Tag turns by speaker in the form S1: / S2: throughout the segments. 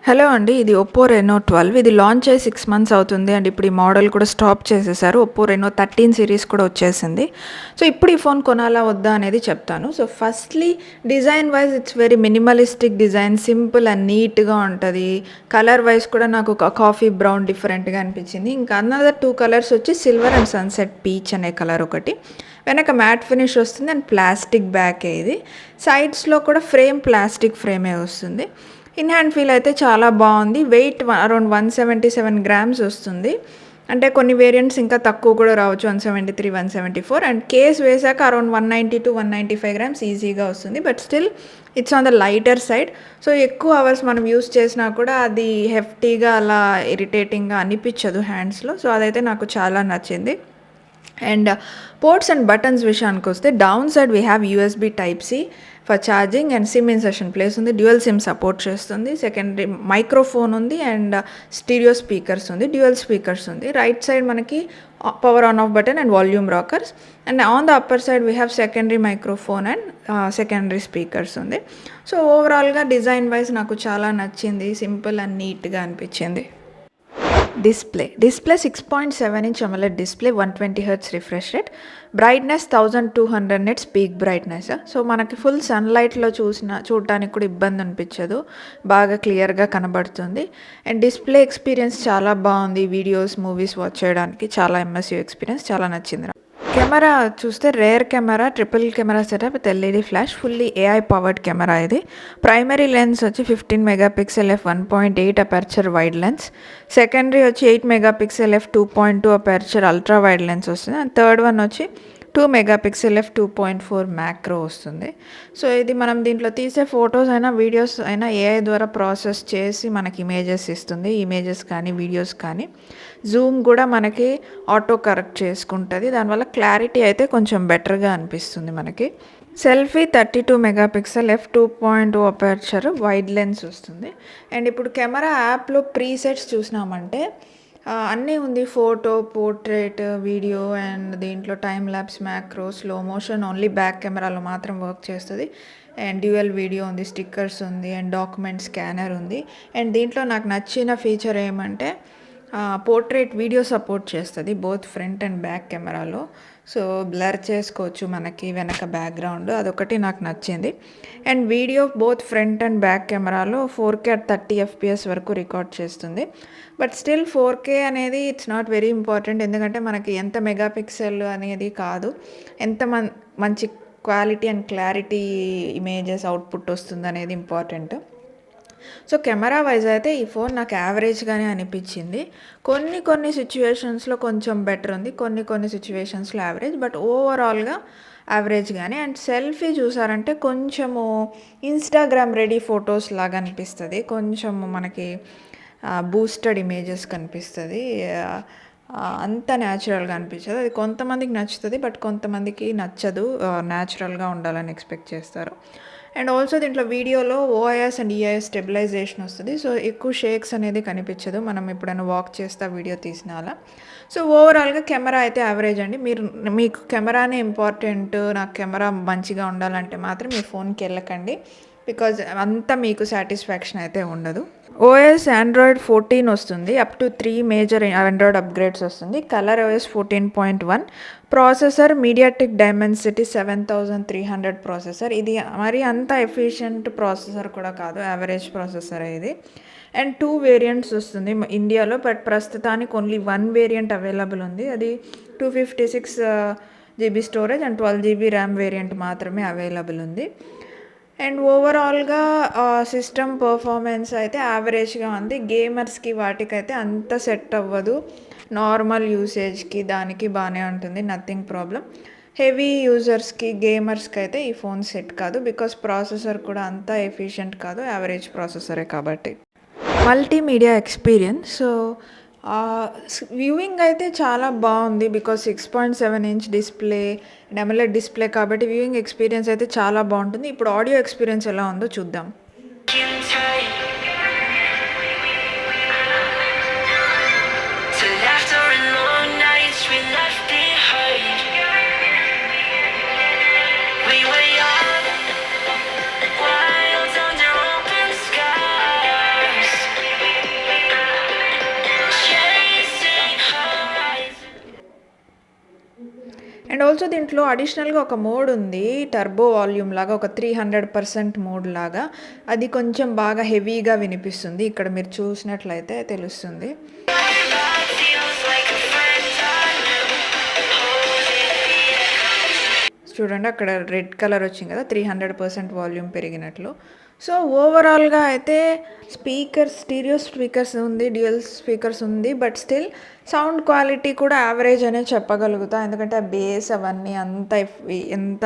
S1: Hello అండి. ఇది Oppo Reno 12 ఇది లాంచ్ అయ్యి 6 మంత్స్ అవుతుంది అండ్ ఇప్పుడు ఈ మోడల్ కూడా స్టాప్ చేసేసారు. ఒప్పో రెనో 13 సిరీస్ కూడా వచ్చేసింది. సో ఇప్పుడు ఈ ఫోన్ కొనాలా వద్దా అనేది చెప్తాను. So firstly design wise it's very minimalistic design, simple and నీట్‌గా ఉంటది. కలర్ వైస్ కూడా నాకు ఒక కాఫీ బ్రౌన్ డిఫరెంట్‌గా అనిపించింది. ఇంకా అనదర్ 2 కలర్స్ వచ్చి సిల్వర్ అండ్ సన్‌సెట్ పీచ్ అనే కలర్ ఒకటి. వెనక మ్యాట్ ఫినిష్ వస్తుంది అండ్ ప్లాస్టిక్ బ్యాకే ఇది. సైడ్స్‌లో కూడా ఫ్రేమ్ ప్లాస్టిక్ ఫ్రేమే వస్తుంది. ఇన్ హ్యాండ్ ఫీల్ అయితే చాలా బాగుంది. వెయిట్ అరౌండ్ 177 గ్రామ్స్ వస్తుంది. అంటే కొన్ని వేరియంట్స్ ఇంకా తక్కువ కూడా రావచ్చు, 173, 174. అండ్ కేస్ వేసాక అరౌండ్ 190 to 195 గ్రామ్స్ ఈజీగా వస్తుంది. But still it's on the lighter side. So ఎక్కువ అవర్స్ మనం యూస్ చేసినా కూడా అది హెఫ్టీగా అలా ఇరిటేటింగ్గా అనిపించదు హ్యాండ్స్లో. సో అదైతే నాకు చాలా నచ్చింది. అండ్ పోర్ట్స్ అండ్ బటన్స్ విషయానికి వస్తే down side we have USB type C for charging and SIM insertion place ఉంది. డ్యూయల్ సిమ్ సపోర్ట్ చేస్తుంది. సెకండరీ మైక్రోఫోన్ ఉంది అండ్ స్టీరియో స్పీకర్స్ ఉంది. డ్యూయల్ స్పీకర్స్ ఉంది. రైట్ సైడ్ మనకి power on off button and volume rockers. And on the upper side we have secondary microphone and secondary speakers ఉంది. So ఓవరాల్గా design wise నాకు చాలా నచ్చింది. Simple and నీట్గా అనిపించింది. Display 6.7 inch AMOLED display, 120 hertz refresh rate, brightness 1200 nits peak brightness. So మనకి full సన్లైట్లో చూడటానికి కూడా ఇబ్బంది అనిపించదు, బాగా క్లియర్గా కనబడుతుంది. అండ్ డిస్ప్లే ఎక్స్పీరియన్స్ చాలా బాగుంది. వీడియోస్, మూవీస్ వాచ్ చేయడానికి చాలా ఎంఎస్యూ ఎక్స్పీరియన్స్, చాలా నచ్చింది. కెమెరా చూస్తే rear camera, triple camera setup with LED flash, fully AI powered camera ఇది. ప్రైమరీ లెన్స్ వచ్చి 15 megapixel f1.8 aperture wide lens. Secondary వచ్చి 8 megapixel f2.2 aperture ultra wide lens వస్తుంది. And third one వచ్చి 2 megapixel f2.4 macro వస్తుంది. So ఇది మనం దీంట్లో తీసే ఫొటోస్ అయినా వీడియోస్ అయినా ఏఐ ద్వారా ప్రాసెస్ చేసి మనకి ఇమేజెస్ ఇస్తుంది. ఇమేజెస్ కానీ వీడియోస్ కానీ జూమ్ కూడా మనకి ఆటో కరెక్ట్ చేసుకుంటుంది. దానివల్ల క్లారిటీ అయితే కొంచెం బెటర్గా అనిపిస్తుంది మనకి. Selfie 32 megapixel f2.2 aperture wide lens వస్తుంది. అండ్ ఇప్పుడు కెమెరా యాప్లో ప్రీసెట్స్ చూసినామంటే అన్నీ ఉంది. ఫోటో, పోర్ట్రేట్, వీడియో అండ్ దీంట్లో time lapse, macro, slow motion only back కెమెరాలో మాత్రం వర్క్ చేస్తుంది. అండ్ డ్యూయల్ వీడియో ఉంది, స్టిక్కర్స్ ఉంది అండ్ డాక్యుమెంట్ స్కానర్ ఉంది. అండ్ దీంట్లో నాకు నచ్చిన ఫీచర్ ఏమంటే పోర్ట్రేట్ వీడియో సపోర్ట్ చేస్తుంది బోత్ ఫ్రంట్ అండ్ బ్యాక్ కెమెరాలో. సో బ్లర్ చేసుకోవచ్చు మనకి వెనక బ్యాక్గ్రౌండ్, అదొకటి నాకు నచ్చింది. And video both front and back కెమెరాలో 4K at 30 FPS వరకు రికార్డ్ చేస్తుంది. బట్ స్టిల్ 4K అనేది ఇట్స్ నాట్ వెరీ ఇంపార్టెంట్, ఎందుకంటే మనకి ఎంత మెగాపిక్సెల్ అనేది కాదు, ఎంత మంచి quality and clarity images output వస్తుంది అనేది ఇంపార్టెంట్. సో కెమెరా వైజ్ అయితే ఈ ఫోన్ నాకు యావరేజ్గానే అనిపించింది. కొన్ని సిచ్యువేషన్స్లో కొంచెం బెటర్ ఉంది, కొన్ని సిచ్యువేషన్స్లో యావరేజ్, బట్ ఓవరాల్గా యావరేజ్గానే. అండ్ సెల్ఫీ చూసారంటే కొంచెము ఇన్స్టాగ్రామ్ రెడీ ఫొటోస్ లాగా అనిపిస్తుంది. కొంచెము మనకి బూస్టెడ్ ఇమేజెస్ కనిపిస్తుంది. అంత న్యాచురల్గా అనిపించదు. అది కొంతమందికి నచ్చుతుంది, బట్ కొంతమందికి నచ్చదు, న్యాచురల్గా ఉండాలని ఎక్స్పెక్ట్ చేస్తారు. అండ్ ఆల్సో దీంట్లో వీడియోలో ఓఐఎస్ అండ్ ఈఐఎస్ స్టెబిలైజేషన్ వస్తుంది. సో ఎక్కువ షేక్స్ అనేది కనిపించదు మనం ఎప్పుడైనా వాక్ చేస్తా వీడియో తీసిన అలా. సో ఓవరాల్గా కెమెరా అయితే యావరేజ్ అండి. మీకు కెమెరానే ఇంపార్టెంట్, నాకు కెమెరా మంచిగా ఉండాలంటే మాత్రం మీ ఫోన్కి వెళ్ళకండి, బికాజ్ అంతా మీకు సాటిస్ఫాక్షన్ అయితే ఉండదు. ఓఎస్ ఆండ్రాయిడ్ 14 వస్తుంది. Up to 3 major Android upgrades వస్తుంది. Color OS 14.1. Processor MediaTek Dimensity 7300 processor. ఇది మరి అంత ఎఫిషియంట్ ప్రాసెసర్ కూడా కాదు, యావరేజ్ ప్రాసెసర్ ఇది. అండ్ 2 వేరియంట్స్ వస్తుంది ఇండియాలో, బట్ ప్రస్తుతానికి ఓన్లీ 1 వేరియంట్ అవైలబుల్ ఉంది. అది 256 GB storage and 12 GB RAM variant మాత్రమే అవైలబుల్ ఉంది. అండ్ ఓవరాల్గా సిస్టమ్ పర్ఫార్మెన్స్ అయితే యావరేజ్గా ఉంది. గేమర్స్కి వాటికైతే అంత సెట్ అవ్వదు, నార్మల్ యూసేజ్కి దానికి బాగానే ఉంటుంది, నథింగ్ ప్రాబ్లం. హెవీ యూజర్స్కి, గేమర్స్కి అయితే ఈ ఫోన్ సెట్ కాదు, బికాస్ ప్రాసెసర్ కూడా అంత ఎఫిషియెంట్ కాదు, యావరేజ్ ప్రాసెసరే కాబట్టి. మల్టీమీడియా ఎక్స్పీరియన్స్, సో వ్యూయింగ్ అయితే చాలా బాగుంది, because 6.7 inch display, AMOLED display కాబట్టి వ్యూయింగ్ ఎక్స్పీరియన్స్ అయితే చాలా బాగుంటుంది. ఇప్పుడు ఆడియో ఎక్స్పీరియన్స్ ఎలా ఉందో చూద్దాం. ఆల్సో దీంట్లో అడిషనల్‌గా ఒక మోడ్ ఉంది. టర్బో వాల్యూమ్ లాగా ఒక 300% మోడ్ లాగా. అది కొంచెం బాగా హెవీగా వినిపిస్తుంది. ఇక్కడ మీరు చూసినట్లయితే తెలుస్తుంది. చూడండి అక్కడ రెడ్ కలర్ వచ్చింది కదా, 300% వాల్యూమ్ పెరిగినట్లు. సో ఓవరాల్గా అయితే స్టీరియో స్పీకర్స్ ఉంది, డ్యూయల్ స్పీకర్స్ ఉంది. బట్ స్టిల్ సౌండ్ క్వాలిటీ కూడా యావరేజ్ అనే చెప్పగలుగుతా. ఎందుకంటే ఆ బేస్ అవన్నీ ఎంత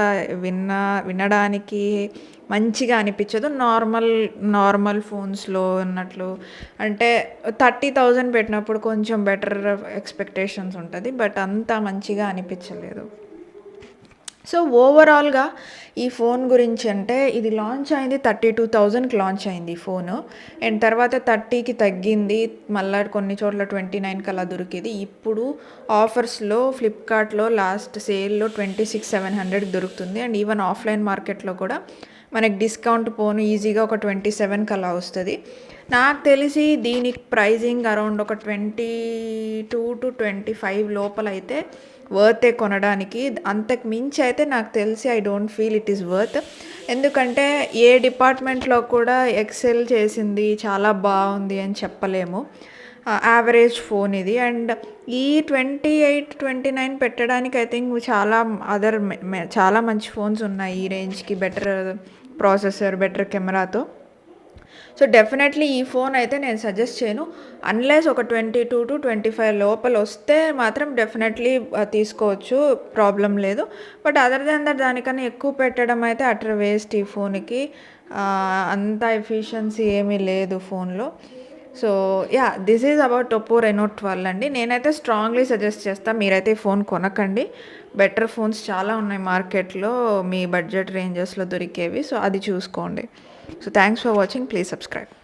S1: వినడానికి మంచిగా అనిపించదు. నార్మల్ ఫోన్స్లో ఉన్నట్లు. అంటే 30,000 పెట్టినప్పుడు కొంచెం బెటర్ ఎక్స్పెక్టేషన్స్ ఉంటుంది. బట్ అంత మంచిగా అనిపించలేదు. సో ఓవరాల్గా ఈ ఫోన్ గురించి అంటే ఇది లాంచ్ అయింది 32,000కి లాంచ్ అయింది ఈ ఫోను. అండ్ తర్వాత 30కి తగ్గింది. మళ్ళీ కొన్ని చోట్ల 29కి అలా దొరికేది. ఇప్పుడు ఆఫర్స్లో ఫ్లిప్కార్ట్లో లాస్ట్ సేల్లో 26,700కి దొరుకుతుంది. అండ్ ఈవెన్ ఆఫ్లైన్ మార్కెట్లో కూడా మనకి డిస్కౌంట్ పోను ఈజీగా ఒక 27కి అలా వస్తుంది. నాకు తెలిసి దీనికి ప్రైజింగ్ అరౌండ్ ఒక 22 to 25 లోపల అయితే వర్తే కొనడానికి. అంతకు మించి అయితే నాకు తెలిసి I don't feel it is worth. ఎందుకంటే ఏ డిపార్ట్మెంట్లో కూడా ఎక్సెల్ చేసింది, చాలా బాగుంది అని చెప్పలేము. యావరేజ్ ఫోన్ ఇది. అండ్ ఈ 28, 29 పెట్టడానికి ఐ థింక్ చాలా మంచి ఫోన్స్ ఉన్నాయి ఈ రేంజ్కి. బెటర్ ప్రాసెసర్, బెటర్ కెమెరాతో. సో డెఫినెట్లీ ఈ ఫోన్ అయితే నేను సజెస్ట్ చేయను. అన్లెస్ ఒక 22 to 25 లోపల వస్తే మాత్రం డెఫినెట్లీ తీసుకోవచ్చు, ప్రాబ్లం లేదు. బట్ అదర్ దెన్ దట్ దానికన్నా ఎక్కువ పెట్టడం అయితే అటర్ వేస్ట్ ఈ ఫోన్కి. అంత ఎఫిషియన్సీ ఏమీ లేదు ఫోన్లో. So this is about Oppo Reno 12 అండి. నేనైతే స్ట్రాంగ్లీ సజెస్ట్ చేస్తాను, మీరైతే ఈ ఫోన్ కొనకండి. బెటర్ ఫోన్స్ చాలా ఉన్నాయి మార్కెట్లో మీ బడ్జెట్ రేంజెస్లో దొరికేవి. సో అది చూసుకోండి. So thanks for watching. Please subscribe.